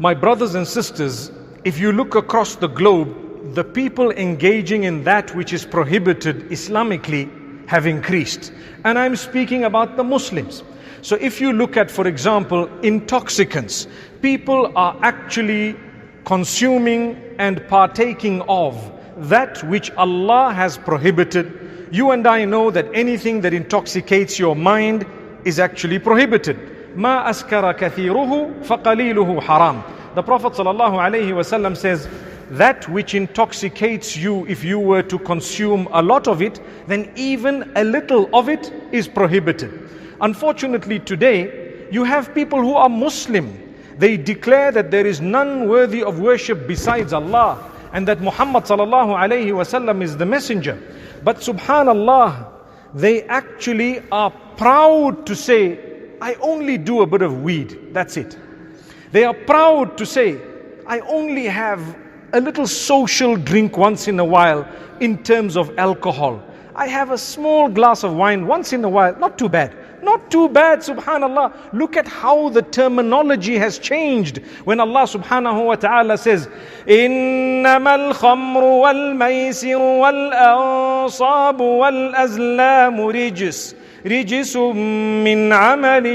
My brothers and sisters, if you look across the globe, the people engaging in that which is prohibited Islamically have increased. And I'm speaking about the Muslims. So if you look at, for example, intoxicants, people are actually consuming and partaking of that which Allah has prohibited. You and I know that anything that intoxicates your mind is actually prohibited. ما أسكر كثيره فقليله حرام. The Prophet ﷺ says, that which intoxicates you, if you were to consume a lot of it, then even a little of it is prohibited. Unfortunately today, you have people who are Muslim. They declare that there is none worthy of worship besides Allah, and that Muhammad ﷺ is the messenger. But subhanallah, they actually are proud to say, I only do a bit of weed, that's it. They are proud to say, I only have a little social drink once in a while in terms of alcohol. I have a small glass of wine once in a while, not too bad. Not too bad, subhanallah. Look at how the terminology has changed when Allah subhanahu wa ta'ala says, إِنَّمَا الْخَمْرُ وَالْمَيْسِرُ وَالْأَنصَابُ وَالْأَزْلَامُ رِجِسٌ مِّنْ عَمَلِ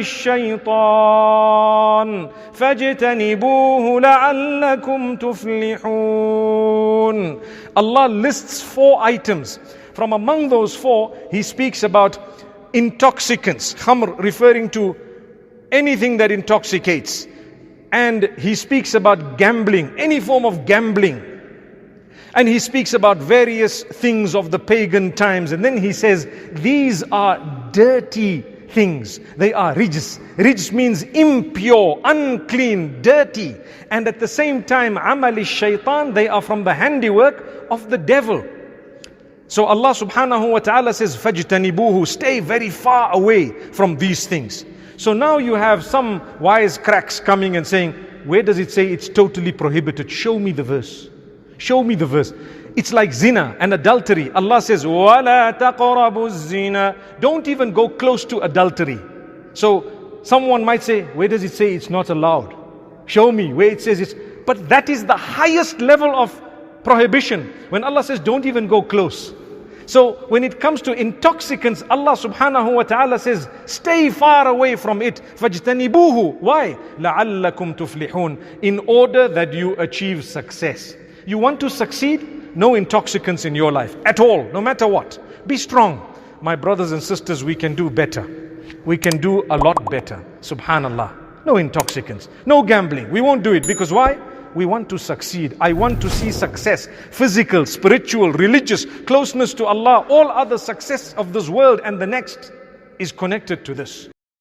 الشَّيْطَانِ فَاجْتَنِبُوهُ لَعَلَّكُمْ تُفْلِحُونَ. Allah lists 4 items. From among those 4, He speaks about intoxicants, khamr, referring to anything that intoxicates. And He speaks about gambling, any form of gambling. And He speaks about various things of the pagan times. And then He says, these are dirty things. They are rijs. Rijs means impure, unclean, dirty. And at the same time, amali shaitan, they are from the handiwork of the devil. So Allah subhanahu wa ta'ala says, فَاجْتَنِبُوهُ, stay very far away from these things. So now you have some wise cracks coming and saying, where does it say it's totally prohibited? Show me the verse. Show me the verse. It's like zina and adultery. Allah says, وَلَا تَقْرَبُوا الزِّنَا. Don't even go close to adultery. So someone might say, where does it say it's not allowed? Show me where it says it's. But that is the highest level of prohibition. When Allah says, don't even go close. So when it comes to intoxicants, Allah subhanahu wa ta'ala says, stay far away from it. فَاجْتَنِبُوهُ. Why? لَعَلَّكُمْ تُفْلِحُونَ. In order that you achieve success. You want to succeed? No intoxicants in your life at all, no matter what. Be strong. My brothers and sisters, we can do better. We can do a lot better. Subhanallah. No intoxicants, no gambling. We won't do it because why? We want to succeed. I want to see success, physical, spiritual, religious, closeness to Allah. All other success of this world and the next is connected to this.